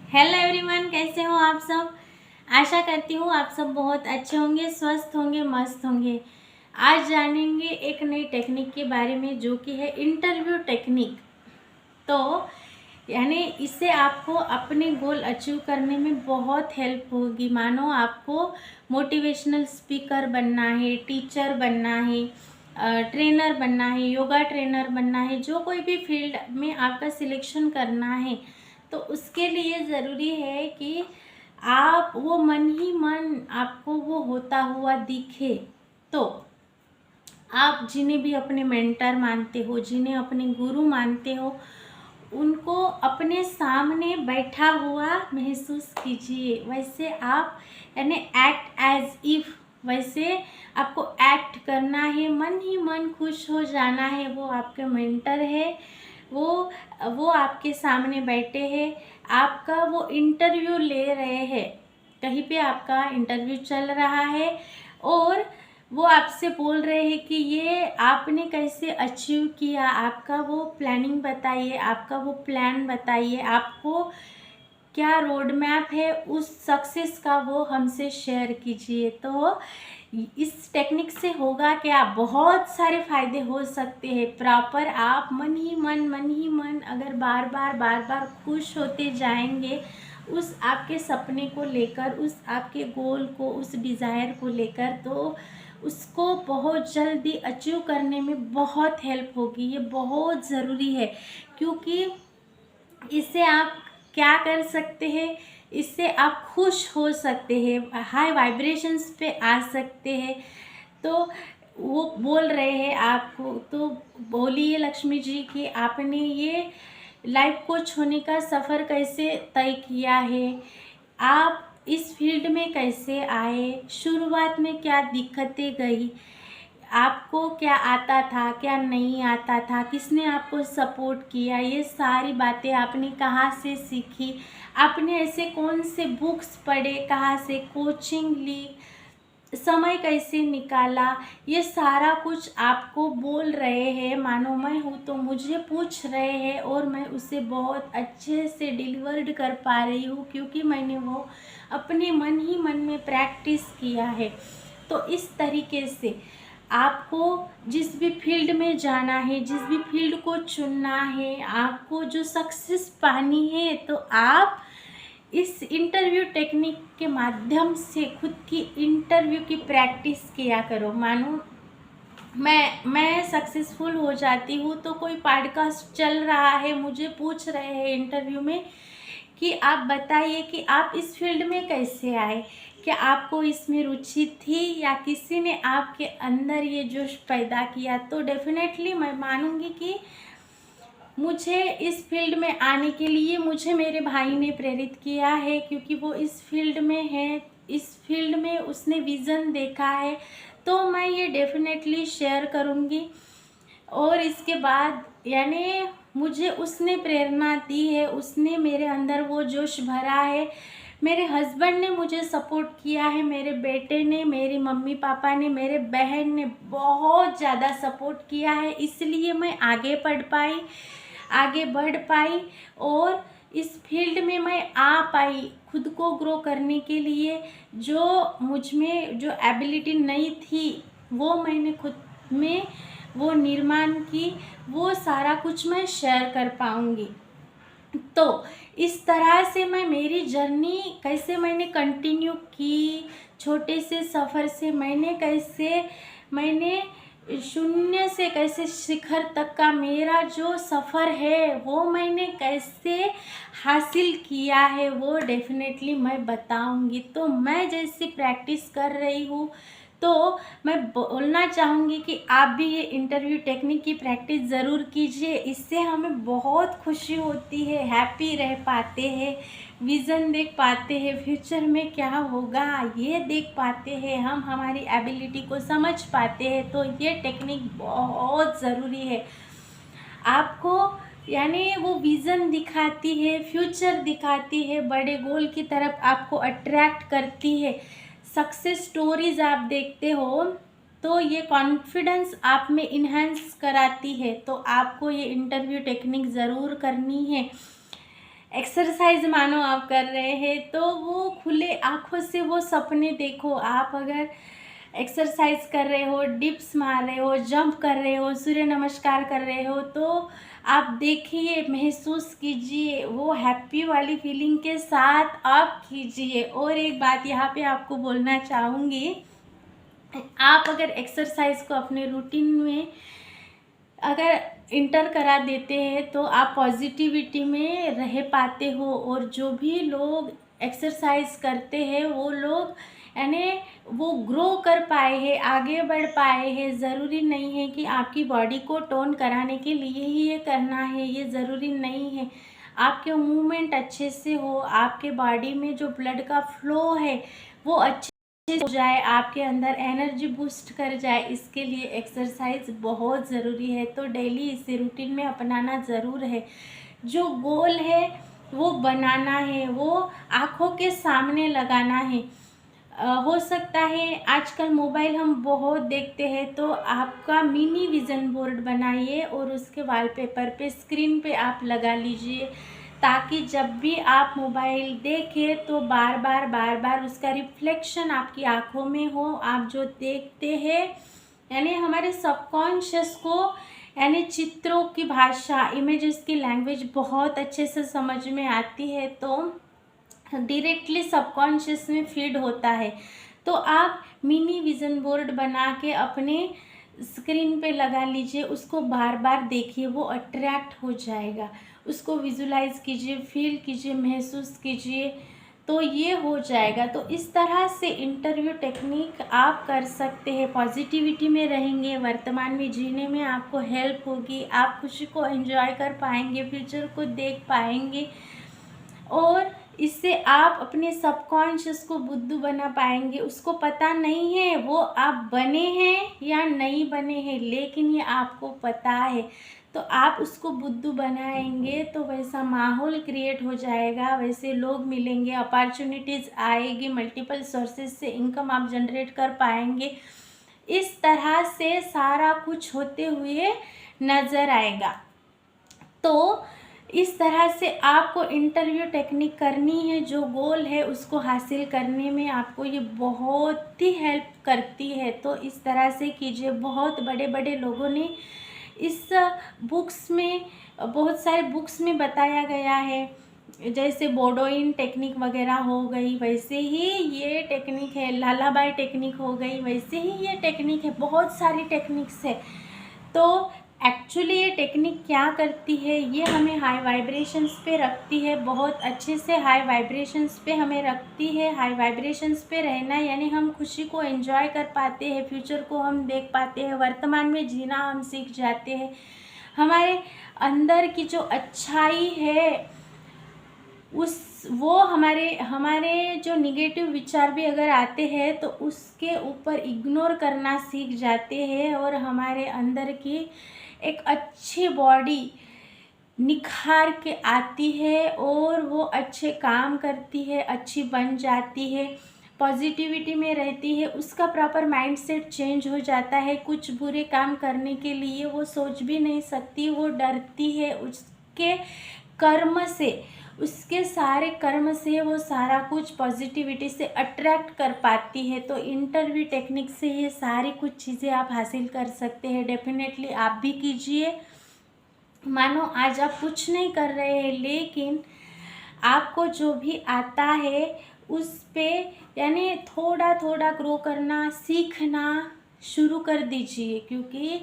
Hello everyone, कैसे हो आप सब। आशा करती हूँ आप सब बहुत अच्छे होंगे, स्वस्थ होंगे, मस्त होंगे। आज जानेंगे एक नई टेक्निक के बारे में जो कि है इंटरव्यू टेक्निक। तो यानी इससे आपको अपने गोल अचीव करने में बहुत हेल्प होगी। मानो आपको मोटिवेशनल स्पीकर बनना है, टीचर बनना है, ट्रेनर बनना है, योगा ट्रेनर बनना है, जो कोई भी फील्ड में आपका सिलेक्शन करना है, तो उसके लिए ज़रूरी है कि आप वो मन ही मन आपको वो होता हुआ दिखे। तो आप जिन्हें भी अपने मेंटर मानते हो, जिन्हें अपने गुरु मानते हो, उनको अपने सामने बैठा हुआ महसूस कीजिए। वैसे आप यानी एक्ट एज इफ, वैसे आपको एक्ट करना है, मन ही मन खुश हो जाना है। वो आपके मेंटर है, वो आपके सामने बैठे हैं, आपका वो इंटरव्यू ले रहे हैं। कहीं पे आपका इंटरव्यू चल रहा है और वो आपसे बोल रहे हैं कि ये आपने कैसे अचीव किया, आपका वो प्लानिंग बताइए, आपका वो प्लान बताइए, आपको क्या रोड मैप है उस सक्सेस का, वो हमसे शेयर कीजिए। तो इस टेक्निक से होगा क्या, बहुत सारे फायदे हो सकते हैं। प्रॉपर आप मन ही मन अगर बार बार खुश होते जाएंगे उस आपके सपने को लेकर, उस आपके गोल को, उस डिज़ायर को लेकर, तो उसको बहुत जल्दी अचीव करने में बहुत हेल्प होगी। ये बहुत ज़रूरी है, क्योंकि इससे आप क्या कर सकते हैं, इससे आप खुश हो सकते हैं, हाई वाइब्रेशंस पे आ सकते हैं। तो वो बोल रहे हैं आपको, तो बोलिए लक्ष्मी जी कि आपने ये लाइफ कोच होने का सफ़र कैसे तय किया है, आप इस फील्ड में कैसे आए, शुरुआत में क्या दिक्कतें गई, आपको क्या आता था, क्या नहीं आता था, किसने आपको सपोर्ट किया, ये सारी बातें आपने कहाँ से सीखी, आपने ऐसे कौन से बुक्स पढ़े, कहाँ से कोचिंग ली, समय कैसे निकाला, ये सारा कुछ आपको बोल रहे हैं। मानो मैं हूँ तो मुझे पूछ रहे हैं और मैं उसे बहुत अच्छे से डिलीवर्ड कर पा रही हूँ, क्योंकि मैंने वो अपने मन ही मन में प्रैक्टिस किया है। तो इस तरीके से आपको जिस भी फील्ड में जाना है, जिस भी फील्ड को चुनना है, आपको जो सक्सेस पानी है, तो आप इस इंटरव्यू टेक्निक के माध्यम से खुद की इंटरव्यू की प्रैक्टिस किया करो। मानो मैं सक्सेसफुल हो जाती हूँ, तो कोई पॉडकास्ट चल रहा है, मुझे पूछ रहे हैं इंटरव्यू में कि आप बताइए कि आप इस फील्ड में कैसे आए, क्या आपको इसमें रुचि थी या किसी ने आपके अंदर ये जोश पैदा किया। तो डेफिनेटली मैं मानूंगी कि मुझे इस फील्ड में आने के लिए मुझे मेरे भाई ने प्रेरित किया है, क्योंकि वो इस फील्ड में है, इस फील्ड में उसने विज़न देखा है। तो मैं ये डेफिनेटली शेयर करूँगी। और इसके बाद यानी मुझे उसने प्रेरणा दी है, उसने मेरे अंदर वो जोश भरा है, मेरे हस्बैंड ने मुझे सपोर्ट किया है, मेरे बेटे ने, मेरे मम्मी पापा ने, मेरे बहन ने बहुत ज़्यादा सपोर्ट किया है, इसलिए मैं आगे बढ़ पाई और इस फील्ड में मैं आ पाई। खुद को ग्रो करने के लिए जो मुझ में जो एबिलिटी नहीं थी, वो मैंने खुद में वो निर्माण की, वो सारा कुछ मैं शेयर कर पाऊँगी। तो इस तरह से मैं मेरी जर्नी कैसे मैंने कंटिन्यू की, छोटे से सफ़र से मैंने शून्य से कैसे शिखर तक का मेरा जो सफ़र है वो मैंने कैसे हासिल किया है, वो डेफिनेटली मैं बताऊंगी। तो मैं जैसी प्रैक्टिस कर रही हूँ, तो मैं बोलना चाहूँगी कि आप भी ये इंटरव्यू टेक्निक की प्रैक्टिस ज़रूर कीजिए। इससे हमें बहुत खुशी होती है, हैप्पी रह पाते हैं, विज़न देख पाते हैं, फ्यूचर में क्या होगा ये देख पाते हैं, हम हमारी एबिलिटी को समझ पाते हैं। तो ये टेक्निक बहुत ज़रूरी है। आपको यानी वो विज़न दिखाती है, फ्यूचर दिखाती है, बड़े गोल की तरफ आपको अट्रैक्ट करती है। सक्सेस स्टोरीज आप देखते हो तो ये कॉन्फिडेंस आप में इन्हेंस कराती है। तो आपको ये इंटरव्यू टेक्निक ज़रूर करनी है। एक्सरसाइज मानो आप कर रहे हैं, तो वो खुले आँखों से वो सपने देखो। आप अगर एक्सरसाइज कर रहे हो, डिप्स मार रहे हो, जंप कर रहे हो, सूर्य नमस्कार कर रहे हो, तो आप देखिए, महसूस कीजिए, वो हैप्पी वाली फीलिंग के साथ आप कीजिए। और एक बात यहाँ पे आपको बोलना चाहूँगी, आप अगर एक्सरसाइज को अपने रूटीन में अगर इंटर करा देते हैं तो आप पॉजिटिविटी में रह पाते हो। और जो भी लोग एक्सरसाइज करते हैं वो लोग यानी वो ग्रो कर पाए हैं, आगे बढ़ पाए हैं। ज़रूरी नहीं है कि आपकी बॉडी को टोन कराने के लिए ही ये करना है, ये ज़रूरी नहीं है। आपके मूवमेंट अच्छे से हो, आपके बॉडी में जो ब्लड का फ्लो है वो अच्छे हो जाए, आपके अंदर एनर्जी बूस्ट कर जाए, इसके लिए एक्सरसाइज बहुत ज़रूरी है। तो डेली इसे रूटीन में अपनाना ज़रूर है। जो गोल है वो बनाना है, वो आँखों के सामने लगाना है। हो सकता है आजकल मोबाइल हम बहुत देखते हैं, तो आपका मिनी विज़न बोर्ड बनाइए और उसके वॉलपेपर पे, स्क्रीन पे आप लगा लीजिए, ताकि जब भी आप मोबाइल देखें तो बार बार उसका रिफ्लेक्शन आपकी आँखों में हो। आप जो देखते हैं यानी हमारे सबकॉन्शियस को यानी चित्रों की भाषा, इमेजेस की लैंग्वेज बहुत अच्छे से समझ में आती है, तो डायरेक्टली सबकॉन्शियस में फीड होता है। तो आप मिनी विज़न बोर्ड बना के अपने स्क्रीन पे लगा लीजिए, उसको बार बार देखिए, वो अट्रैक्ट हो जाएगा। उसको विजुलाइज कीजिए, फील कीजिए, महसूस कीजिए, तो ये हो जाएगा। तो इस तरह से इंटरव्यू टेक्निक आप कर सकते हैं। पॉजिटिविटी में रहेंगे, वर्तमान में जीने में आपको हेल्प होगी, आप खुशी को एंजॉय कर पाएंगे, फ्यूचर को देख पाएंगे, और इससे आप अपने सबकॉन्शियस को बुद्धू बना पाएंगे। उसको पता नहीं है वो आप बने हैं या नहीं बने हैं, लेकिन ये आपको पता है। तो आप उसको बुद्धू बनाएंगे तो वैसा माहौल क्रिएट हो जाएगा, वैसे लोग मिलेंगे, अपॉर्चुनिटीज़ आएगी, मल्टीपल सोर्सेज से इनकम आप जनरेट कर पाएंगे। इस तरह से सारा कुछ होते हुए नज़र आएगा। तो इस तरह से आपको इंटरव्यू टेक्निक करनी है, जो गोल है उसको हासिल करने में आपको ये बहुत ही हेल्प करती है। तो इस तरह से कीजिए। बहुत बड़े बड़े लोगों ने इस बुक्स में, बहुत सारे बुक्स में बताया गया है, जैसे बोडोइन टेक्निक वगैरह हो गई, वैसे ही ये टेक्निक है। लालाबाई टेक्निक हो गई, वैसे ही ये टेक्निक है। बहुत सारी टेक्निक्स है। तो एक्चुअली ये टेक्निक क्या करती है, ये हमें हाई वाइब्रेशंस पे रखती है, बहुत अच्छे से हाई वाइब्रेशंस पे हमें रखती है। हाई वाइब्रेशंस पे रहना यानी हम खुशी को एंजॉय कर पाते हैं, फ्यूचर को हम देख पाते हैं, वर्तमान में जीना हम सीख जाते हैं। हमारे अंदर की जो अच्छाई है वो हमारे जो निगेटिव विचार भी अगर आते हैं तो उसके ऊपर इग्नोर करना सीख जाते हैं, और हमारे अंदर की एक अच्छी बॉडी निखार के आती है और वो अच्छे काम करती है, अच्छी बन जाती है, पॉजिटिविटी में रहती है। उसका प्रॉपर माइंडसेट चेंज हो जाता है। कुछ बुरे काम करने के लिए वो सोच भी नहीं सकती, वो डरती है उसके कर्म से, उसके सारे कर्म से वो सारा कुछ पॉजिटिविटी से अट्रैक्ट कर पाती है। तो इंटरव्यू टेक्निक से ये सारी कुछ चीज़ें आप हासिल कर सकते हैं। डेफिनेटली आप भी कीजिए। मानो आज आप कुछ नहीं कर रहे हैं, लेकिन आपको जो भी आता है उस पे यानी थोड़ा थोड़ा ग्रो करना, सीखना शुरू कर दीजिए, क्योंकि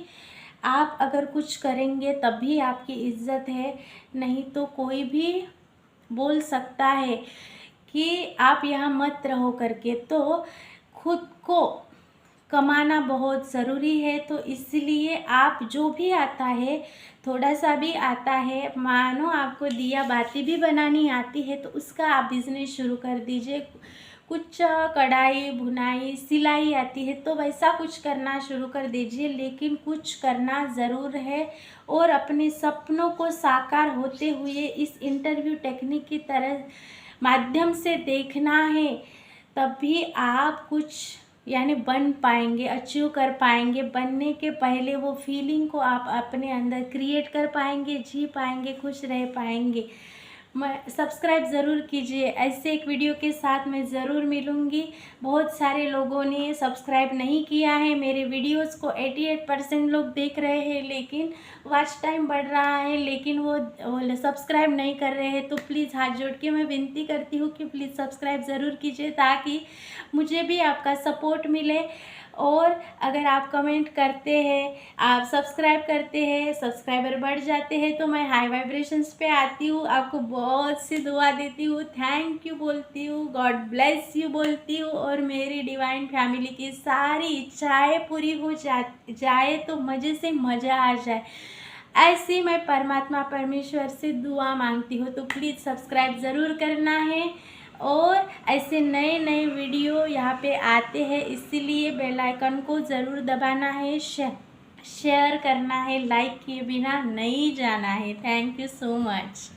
आप अगर कुछ करेंगे तभी आपकी इज्जत है, नहीं तो कोई भी बोल सकता है कि आप यहाँ मत रहो करके। तो खुद को कमाना बहुत ज़रूरी है। तो इसलिए आप जो भी आता है, थोड़ा सा भी आता है, मानो आपको दिया बाती भी बनानी आती है, तो उसका आप बिज़नेस शुरू कर दीजिए। कुछ कढ़ाई, बुनाई, सिलाई आती है तो वैसा कुछ करना शुरू कर दीजिए, लेकिन कुछ करना ज़रूर है। और अपने सपनों को साकार होते हुए इस इंटरव्यू टेक्निक की तरह माध्यम से देखना है, तभी आप कुछ यानी बन पाएंगे, अचीव कर पाएंगे। बनने के पहले वो फीलिंग को आप अपने अंदर क्रिएट कर पाएंगे, जी पाएंगे, खुश रह पाएंगे। सब्सक्राइब ज़रूर कीजिए। ऐसे एक वीडियो के साथ मैं ज़रूर मिलूँगी। बहुत सारे लोगों ने सब्सक्राइब नहीं किया है। मेरे वीडियोस को 88% लोग देख रहे हैं, लेकिन वॉच टाइम बढ़ रहा है, लेकिन वो सब्सक्राइब नहीं कर रहे हैं। तो प्लीज़ हाथ जोड़ के मैं विनती करती हूँ कि प्लीज़ सब्सक्राइब ज़रूर कीजिए, ताकि मुझे भी आपका सपोर्ट मिले। और अगर आप कमेंट करते हैं, आप सब्सक्राइब करते हैं, सब्सक्राइबर बढ़ जाते हैं, तो मैं हाई वाइब्रेशंस पे आती हूँ, आपको बहुत सी दुआ देती हूँ, थैंक यू बोलती हूँ, गॉड ब्लेस यू बोलती हूँ, और मेरी डिवाइन फैमिली की सारी इच्छाएं पूरी हो जाए तो मज़े से मज़ा आ जाए, ऐसी मैं परमात्मा परमेश्वर से दुआ मांगती हूँ। तो प्लीज़ सब्सक्राइब ज़रूर करना है, और ऐसे नए नए वीडियो यहाँ पे आते हैं, इसीलिए बेल आइकन को ज़रूर दबाना है, शेयर करना है, लाइक किए बिना नहीं जाना है। Thank you so much.